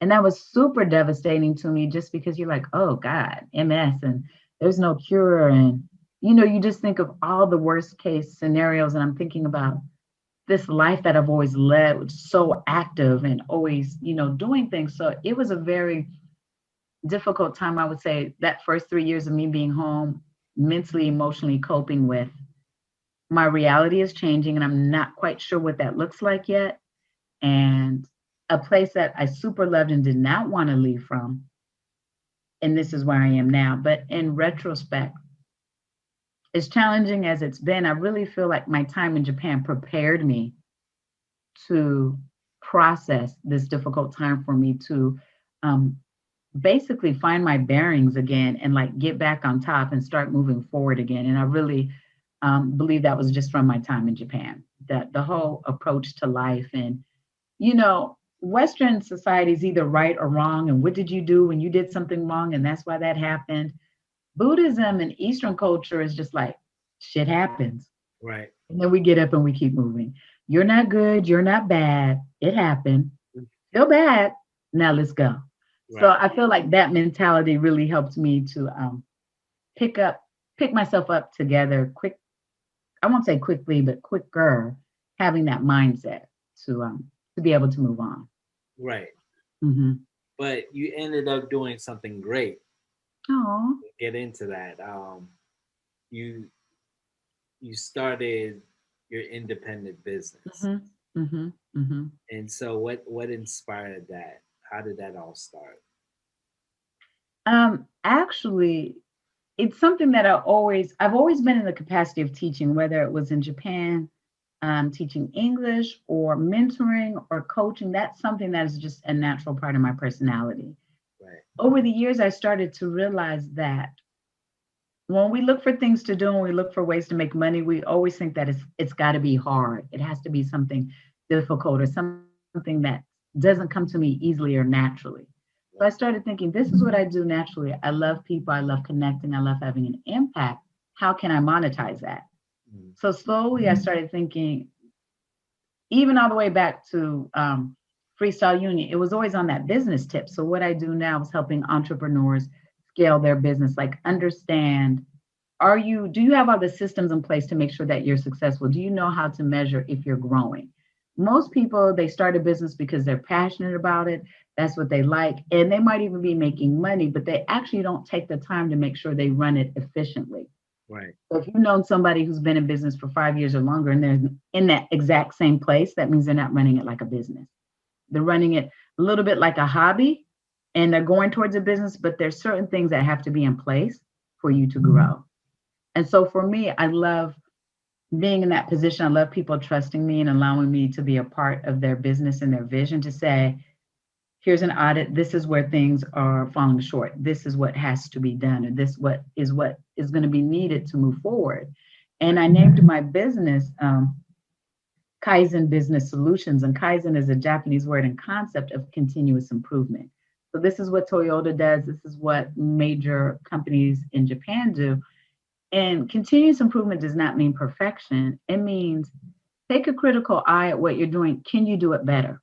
And that was super devastating to me just because you're like, oh God, MS and there's no cure. And, you just think of all the worst case scenarios. And I'm thinking about this life that I've always led, which is so active and always, doing things. So it was a very difficult time, I would say, that first 3 years of me being home, mentally, emotionally coping with. My reality is changing and I'm not quite sure what that looks like yet. And a place that I super loved and did not want to leave from. And this is where I am now. But in retrospect, as challenging as it's been, I really feel like my time in Japan prepared me to process this difficult time for me, to um, basically find my bearings again and like get back on top and start moving forward again. And I really believe that was just from my time in Japan, that the whole approach to life and, Western society is either right or wrong. And what did you do when you did something wrong? And that's why that happened. Buddhism and Eastern culture is just like shit happens. Right. And then we get up and we keep moving. You're not good. You're not bad. It happened. Feel bad. Now let's go. Right. So I feel like that mentality really helped me to pick myself up together quick. I won't say quickly, but quicker, having that mindset to be able to move on. Right. Mm-hmm. But you ended up doing something great. Oh. Get into that. You started your independent business. Mm-hmm. Mm-hmm. Mm-hmm. And so what inspired that? How did that all start? Actually, it's something that I've always been in the capacity of teaching, whether it was in Japan, teaching English or mentoring or coaching. That's something that is just a natural part of my personality. Right. Over the years, I started to realize that when we look for things to do and we look for ways to make money, we always think that it's got to be hard. It has to be something difficult or something that doesn't come to me easily or naturally. So I started thinking, this is what I do naturally. I love people. I love connecting. I love having an impact. How can I monetize that? Mm-hmm. So slowly I started thinking, even all the way back to Freestyle Union, it was always on that business tip. So what I do now is helping entrepreneurs scale their business, like understand, do you have all the systems in place to make sure that you're successful? Do you know how to measure if you're growing? Most people, they start a business because they're passionate about it. That's what they like. And they might even be making money, but they actually don't take the time to make sure they run it efficiently. Right. So if you've known somebody who's been in business for 5 years or longer and they're in that exact same place, that means they're not running it like a business. They're running it a little bit like a hobby and they're going towards a business, but there's certain things that have to be in place for you to grow. And so for me, I love being in that position. I love people trusting me and allowing me to be a part of their business and their vision to say, here's an audit. This is where things are falling short. This is what has to be done. And this what is going to be needed to move forward. And I named my business Kaizen Business Solutions. And Kaizen is a Japanese word and concept of continuous improvement. So this is what Toyota does. This is what major companies in Japan do. And continuous improvement does not mean perfection. It means take a critical eye at what you're doing. Can you do it better?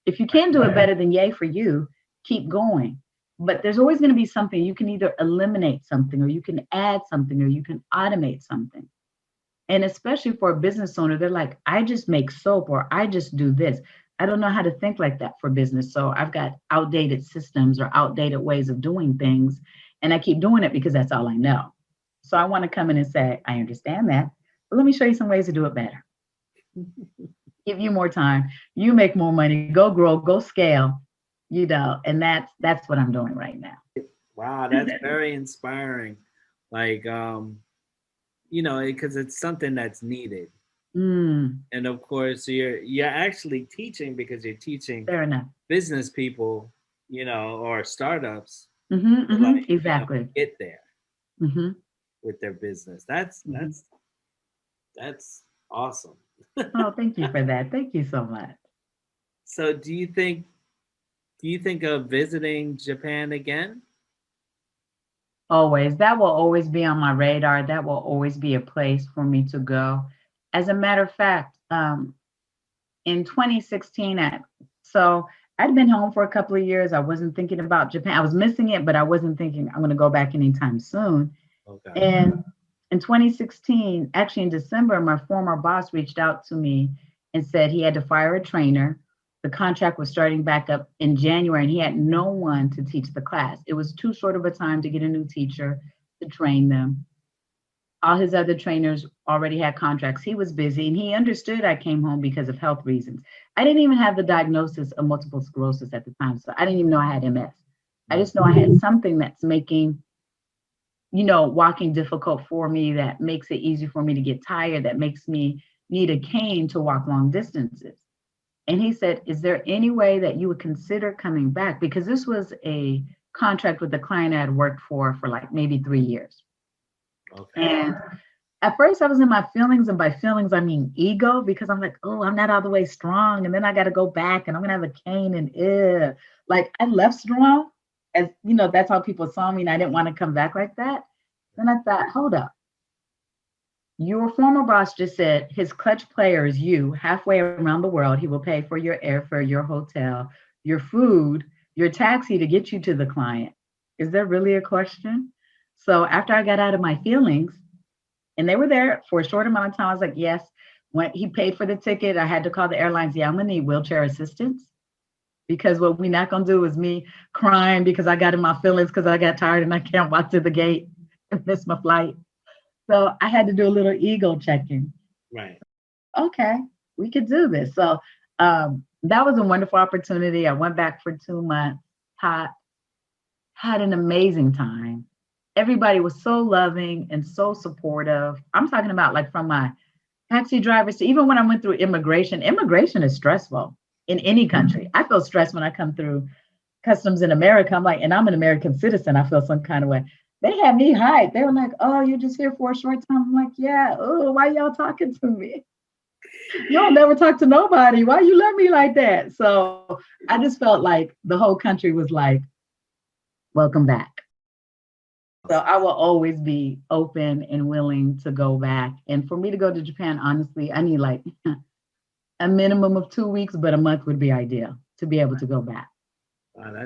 If you can do it better, then yay for you, keep going. But there's always going to be something. You can either eliminate something or you can add something or you can automate something. And especially for a business owner, they're like, I just make soap or I just do this. I don't know how to think like that for business. So I've got outdated systems or outdated ways of doing things. And I keep doing it because that's all I know. So I want to come in and say, I understand that, but let me show you some ways to do it better. Give you more time, you make more money, go grow, go scale, and that's what I'm doing right now. Wow, that's very inspiring. Like, because it's something that's needed. And of course, you're actually teaching because you're teaching Fair enough. business people, or startups, Exactly. Get there with their business. That's awesome. Oh, thank you for that. Thank you so much. So, do you think of visiting Japan again? Always. That will always be on my radar. That will always be a place for me to go. As a matter of fact, in 2016, I'd been home for a couple of years. I wasn't thinking about Japan. I was missing it, but I wasn't thinking I'm going to go back anytime soon. Okay. And in 2016, actually in December, my former boss reached out to me and said he had to fire a trainer. The contract was starting back up in January and he had no one to teach the class. It was too short of a time to get a new teacher to train them. All his other trainers already had contracts. He was busy and he understood I came home because of health reasons. I didn't even have the diagnosis of multiple sclerosis at the time. So I didn't even know I had MS. I just know I had something that's making, walking difficult for me, that makes it easy for me to get tired, that makes me need a cane to walk long distances. And he said, is there any way that you would consider coming back? Because this was a contract with the client I had worked for like maybe 3 years. Okay. And at first I was in my feelings, and by feelings, I mean ego, because I'm like, oh, I'm not all the way strong. And then I got to go back and I'm going to have a cane and like I left strong, as you know, that's how people saw me, and I didn't want to come back like that. Then I thought, hold up. Your former boss just said his clutch player is you halfway around the world. He will pay for your airfare, your hotel, your food, your taxi to get you to the client. Is there really a question? So after I got out of my feelings, and they were there for a short amount of time, I was like, yes. When he paid for the ticket, I had to call the airlines. Yeah, I'm gonna need wheelchair assistance, because what we're not gonna do is me crying because I got in my feelings because I got tired and I can't walk to the gate and miss my flight. So I had to do a little ego checking. Right. Okay, we could do this. So that was a wonderful opportunity. I went back for 2 months, taught, had an amazing time. Everybody was so loving and so supportive. I'm talking about like from my taxi drivers to even when I went through immigration. Immigration is stressful in any country. I feel stressed when I come through customs in America. I'm like, and I'm an American citizen, I feel some kind of way. They had me hide. They were like, oh, you're just here for a short time. I'm like, yeah. Oh, why y'all talking to me? Y'all never talk to nobody. Why you love me like that? So I just felt like the whole country was like, welcome back. So I will always be open and willing to go back. And for me to go to Japan, honestly, I need like a minimum of 2 weeks, but a month would be ideal to be able to go back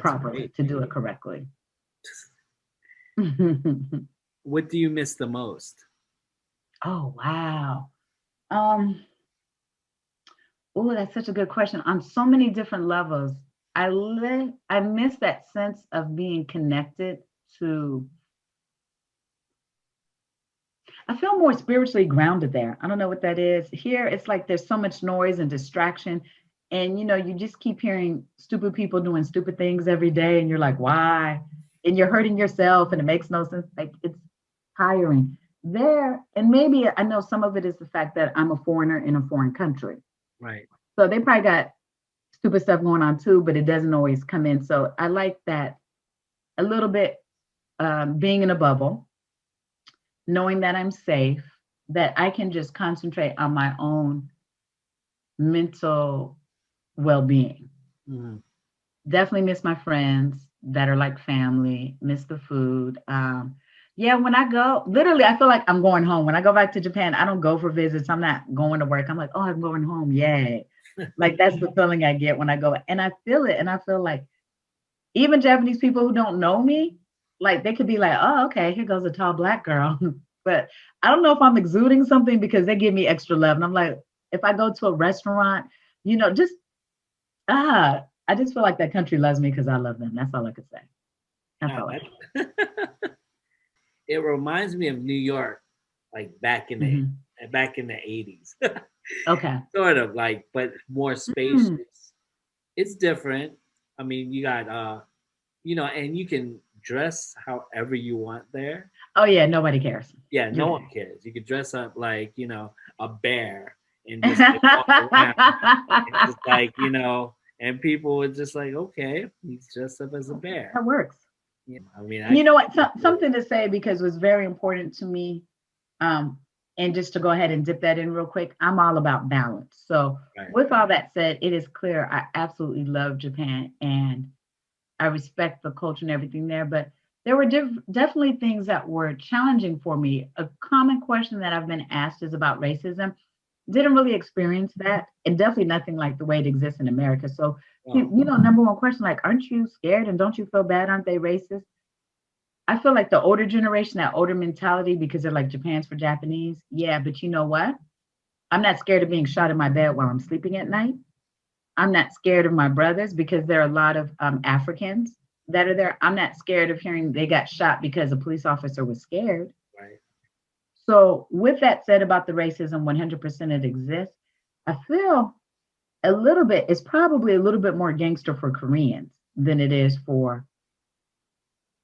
properly, great. to do it correctly. What do you miss the most? Oh, wow. Oh, that's such a good question. On so many different levels, I miss that sense of being connected to. I feel more spiritually grounded there. I don't know what that is. Here, it's like there's so much noise and distraction. And, you know, you just keep hearing stupid people doing stupid things every day. And you're like, why? And you're hurting yourself and it makes no sense. Like, it's tiring there. And maybe I know some of it is the fact that I'm a foreigner in a foreign country. Right. So they probably got stupid stuff going on too, but it doesn't always come in. So I like that a little bit, being in a bubble, knowing that I'm safe, that I can just concentrate on my own mental well-being. Mm-hmm. Definitely miss my friends that are like family, miss the food. Yeah, when I go, literally, I feel like I'm going home. When I go back to Japan, I don't go for visits. I'm not going to work. I'm like, oh, I'm going home. Yay. Like, that's the feeling I get when I go. And I feel it. And I feel like even Japanese people who don't know me, like they could be like, oh, okay, here goes a tall Black girl. But I don't know if I'm exuding something because they give me extra love. And I'm like, if I go to a restaurant, you know, just, I just feel like that country loves me because I love them. That's all I could say. That's all I can say. It reminds me of New York, like back in the 80s. Okay. Sort of like, but more spacious. It's different. I mean, you got you know, and you can dress however you want there. Oh yeah, nobody cares. Yeah, no one cares. You could dress up like, you know, a bear and just like, walk around. And just like, you know, and people were just like, okay, he's dressed up as a bear. That works. Yeah, I mean, you know what? Something to say, because it was very important to me. And just to go ahead and dip that in real quick, I'm all about balance. So with all that said, it is clear I absolutely love Japan and I respect the culture and everything there. But there were definitely things that were challenging for me. A common question that I've been asked is about racism. Didn't really experience that, and definitely nothing like the way it exists in America. So, you know, number one question, like, aren't you scared and don't you feel bad? Aren't they racist? I feel like the older generation, that older mentality, because they're like, Japan's for Japanese. Yeah, but you know what? I'm not scared of being shot in my bed while I'm sleeping at night. I'm not scared of my brothers because there are a lot of Africans that are there. I'm not scared of hearing they got shot because a police officer was scared. Right. So with that said about the racism, 100% it exists. I feel a little bit, it's probably a little bit more gangster for Koreans than it is for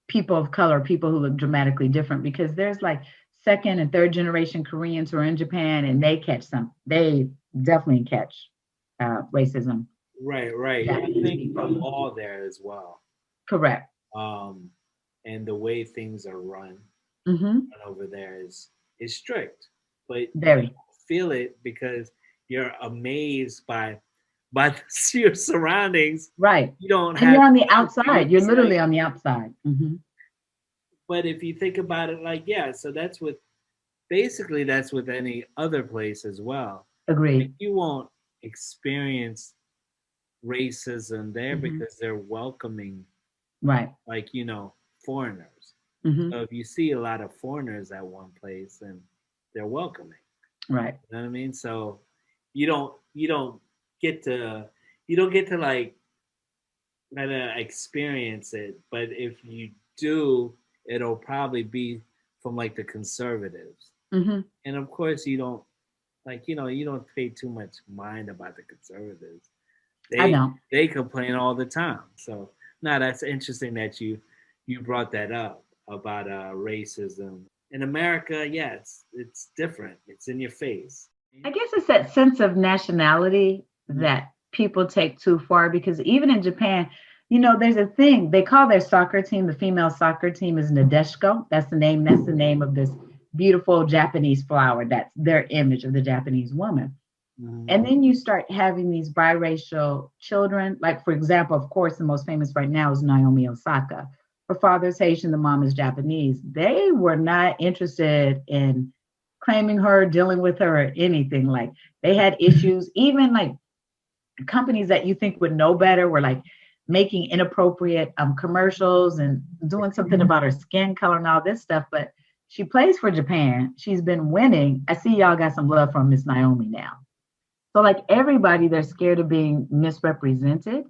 people of color, people who look dramatically different, because there's like second and third generation Koreans who are in Japan and they catch some, they definitely catch racism. Right, right. I Japanese think the people. law there as well, Correct. and the way things are Mm-hmm. run over there is strict, but you Very. don't feel it because you're amazed by your surroundings. Right. You don't And have you're on the anything outside. to You're say. literally on the outside. Mm-hmm. But if you think about it, like, yeah, so that's with basically that's with any other place as well. Like, Agreed. you won't experience racism there Mm-hmm. because they're welcoming, Right. like, foreigners. Mm-hmm. So if you see a lot of foreigners at one place, then they're welcoming. Right. You know what I mean? So you don't get to you don't get to like kind of experience it, but if you do, it'll probably be from like the conservatives. Mm-hmm. And of course, you don't like you don't pay too much mind about the conservatives. I They know. they complain all the time. So now that's interesting that you brought that up about racism in America. Yeah, it's different. It's in your face. I guess it's that sense of nationality that people take too far because even in Japan, there's a thing they call their soccer team, the female soccer team is Nadeshiko. That's the name. That's the name of this beautiful Japanese flower. That's their image of the Japanese woman. Mhm. And then you start having these biracial children. Like, for example, of course, the most famous right now is Naomi Osaka. Her father's Haitian, the mom is Japanese. They were not interested in claiming her, dealing with her, or anything. Like, they had issues. Even like companies that you think would know better were like making inappropriate commercials and doing something about her skin color and all this stuff. But she plays for Japan. She's been winning. I see y'all got some love from Miss Naomi now. So like everybody, they're scared of being misrepresented.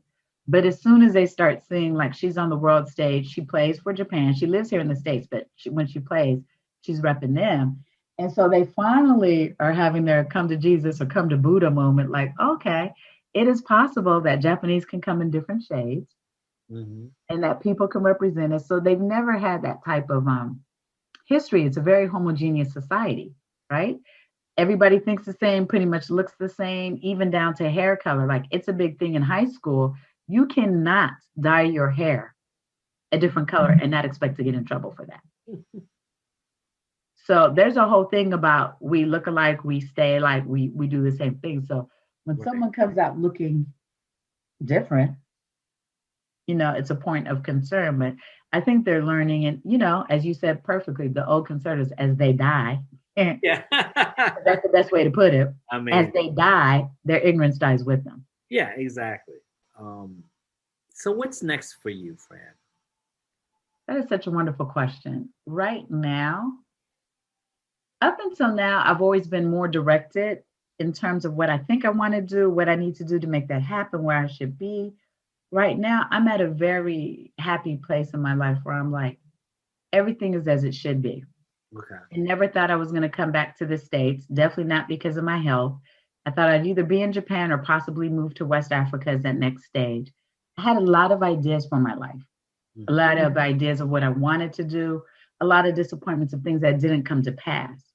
But as soon as they start seeing like she's on the world stage, she plays for Japan. She lives here in the States, but when she plays, she's repping them. And so they finally are having their come to Jesus or come to Buddha moment, like, okay, it is possible that Japanese can come in different shades Mhm. and that people can represent us. So they've never had that type of history. It's a very homogeneous society, right? Everybody thinks the same, pretty much looks the same, even down to hair color. Like it's a big thing in high school. You cannot dye your hair a different color and not expect to get in trouble for that. So there's a whole thing about we look alike, we stay alike, we do the same thing. So when Right. someone comes out looking different, it's a point of concern. But I think they're learning, and as you said perfectly, the old conservatives, as they die, Yeah. that's the best way to put it. I As mean, they die, their ignorance dies with them. yeah, exactly. So what's next for you, Fran? That is such a wonderful question. Right now, up until now, I've always been more directed in terms of what I think I want to do, what I need to do to make that happen, where I should be. Right now, I'm at a very happy place in my life where I'm like, everything is as it should be. Okay. I never thought I was going to come back to the States, definitely not because of my health. I thought I'd either be in Japan or possibly move to West Africa as that next stage. I had a lot of ideas for my life, a lot of ideas of what I wanted to do, a lot of disappointments of things that didn't come to pass.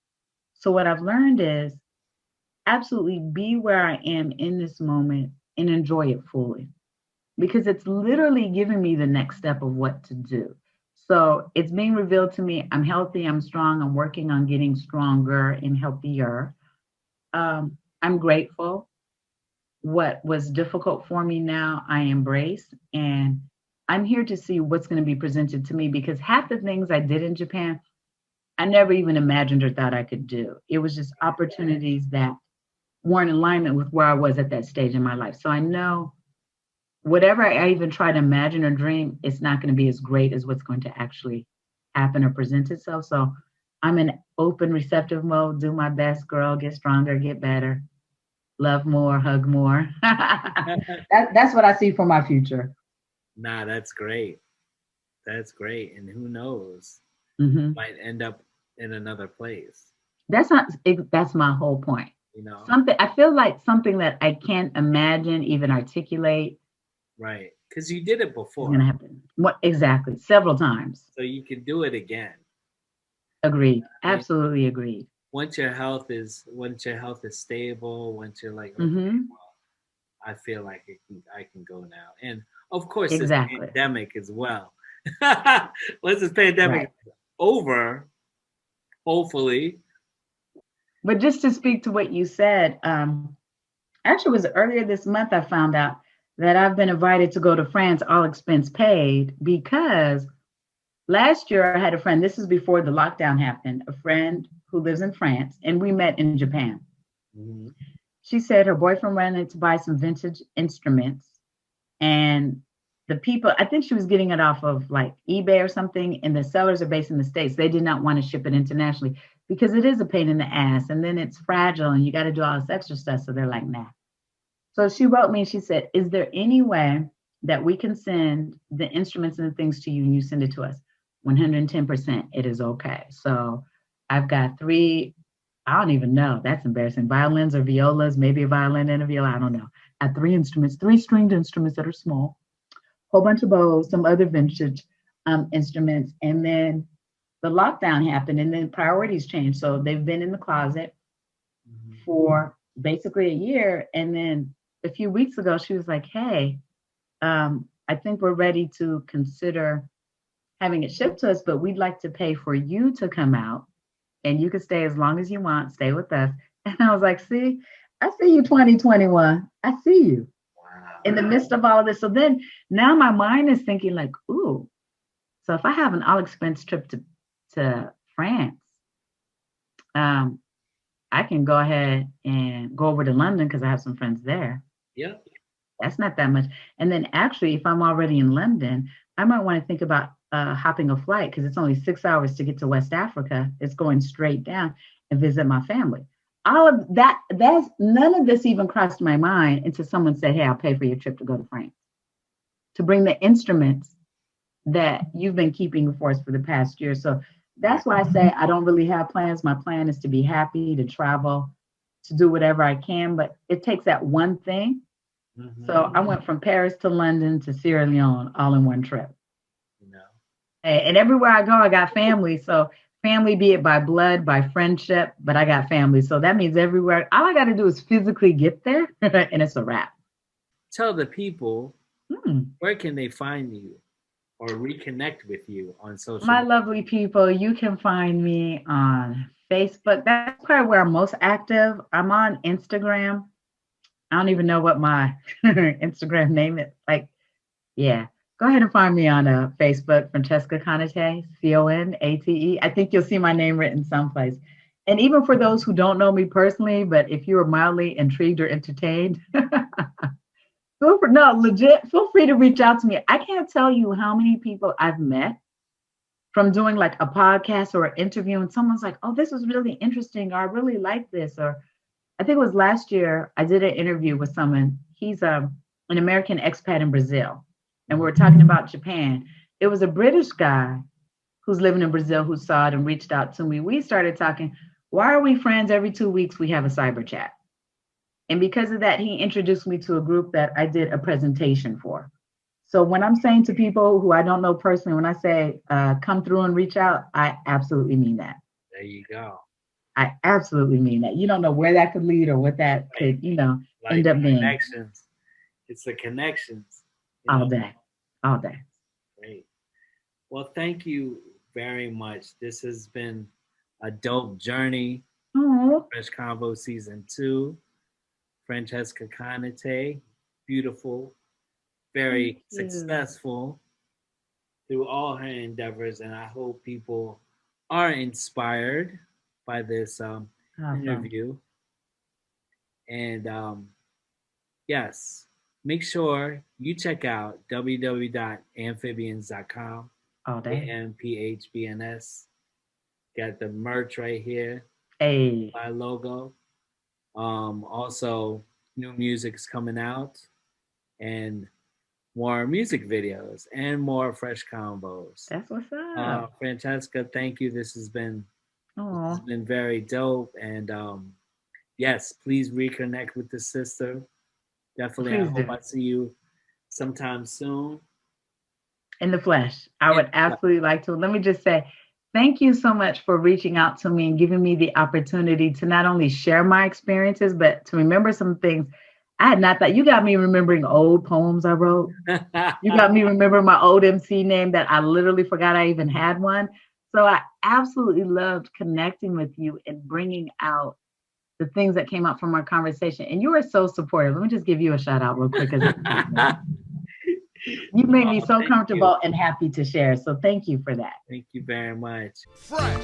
So, what I've learned is absolutely be where I am in this moment and enjoy it fully because it's literally giving me the next step of what to do. So it's being revealed to me. I'm healthy, I'm strong, I'm working on getting stronger and healthier. I'm grateful. What was difficult for me now, I embrace. And I'm here to see what's going to be presented to me because half the things I did in Japan, I never even imagined or thought I could do. It was just opportunities that weren't in alignment with where I was at that stage in my life. So I know whatever I even try to imagine or dream, it's not going to be as great as what's going to actually happen or present itself. So I'm in open, receptive mode, do my best, girl, get stronger, get better, love more, hug more. That's what I see for my future. Nah, that's great. That's great. And who knows? Hmm. Might end up in another place. That's my whole point. You know? Something I feel like something that I can't imagine, even articulate, Right. Because you did it is before. going to happen. What exactly? Several times. So you can do it again. Agreed. I mean, Absolutely agreed. once your health is stable, once you're like, okay, Hmm. well, I feel like I can go now. And of course, this Exactly. pandemic as well. Once this pandemic Right. is over, hopefully. But just to speak to what you said, actually, it was earlier this month I found out that I've been invited to go to France, all expense paid, because last year I had a friend, this is before the lockdown happened, a friend who lives in France, and we met in Japan. Mhm. She said her boyfriend wanted to buy some vintage instruments, and the people, I think she was getting it off of like eBay or something, and the sellers are based in the States. They did not want to ship it internationally because it is a pain in the ass, and then it's fragile and you got to do all this extra stuff. So they're like, nah. So she wrote me and she said, is there any way that we can send the instruments and the things to you and you send it to us? 110%, it is okay. So I've got 3, I don't even know, that's embarrassing, violins or violas, maybe a violin and a viola, I don't know. I have 3 instruments, 3 stringed instruments that are small, whole bunch of bows, some other vintage instruments. And then the lockdown happened and then priorities changed. So they've been in the closet Mhm. for basically a year. And then a few weeks ago, she was like, hey, I think we're ready to consider having it shipped to us, but we'd like to pay for you to come out and you can stay as long as you want, stay with us. And I was like, see, I see you 2021. I see you in the Wow. midst of all of this. So then now my mind is thinking like, ooh, so if I have an all expense trip to France, um, I can go ahead and go over to London because I have some friends there. Yep. That's not that much. And then actually, if I'm already in London, I might want to think about hopping a flight because it's only 6 hours to get to West Africa. It's going straight down and visit my family. All of that's none of this even crossed my mind until someone said, hey, I'll pay for your trip to go to France to bring the instruments that you've been keeping for us for the past year. So that's why I say I don't really have plans. My plan is to be happy, to travel, to do whatever I can, but it takes that one thing. So I Mhm. went from Paris to London to Sierra Leone all in one trip. You know. And everywhere I go, I got family. So family, be it by blood, by friendship, but I got family. So that means everywhere, all I got to do is physically get there and it's a wrap. Tell the people Hmm. where can they find you or reconnect with you on social My media. lovely people, you can find me on Facebook. That's probably where I'm most active. I'm on Instagram. I don't even know what my Instagram name is. Like, yeah. Go ahead and find me on Facebook, Francesca Conate, Conate. I think you'll see my name written someplace. And even for those who don't know me personally, but if you are mildly intrigued or entertained, feel free to reach out to me. I can't tell you how many people I've met from doing like a podcast or an interview, and someone's like, oh, this was really interesting, or I really like this. Or I think it was last year, I did an interview with someone. He's an American expat in Brazil, and we were talking about Japan. It was a British guy who's living in Brazil who saw it and reached out to me. We started talking. Why are we friends? Every 2 weeks, we have a cyber chat. And because of that, he introduced me to a group that I did a presentation for. So when I'm saying to people who I don't know personally, when I say come through and reach out, I absolutely mean that. There you go. I absolutely mean that. You don't know where that could lead or what that Right. could, Like end up being. connections. It's the connections. All day, all day. Great. Well, thank you very much. This has been a dope journey. Oh, Fresh Convo Season 2. Francesca Conate, beautiful, thank very you. successful through all her endeavors. And I hope people are inspired by this Awesome. interview. And yes, make sure you check out www.amphbns.com, All day. AMPHBNS. Got the merch right here, Hey, my logo. Also, new music's coming out and more music videos and more fresh combos. that's what's up. Francesca, thank you. This has Oh, been very dope. And yes, please reconnect with the sister. Definitely, I please hope do. I see you sometime soon. In the flesh. I In would the flesh. absolutely like to. Let me just say, thank you so much for reaching out to me and giving me the opportunity to not only share my experiences, but to remember some things. I had not thought. You got me remembering old poems I wrote. You got me remembering my old MC name that I literally forgot I even had one. So I absolutely loved connecting with you and bringing out the things that came out from our conversation. And you were so supportive. Let me just give you a shout out real quick. You made me so comfortable and happy to share. So thank you for that. Thank you very much. Fresh.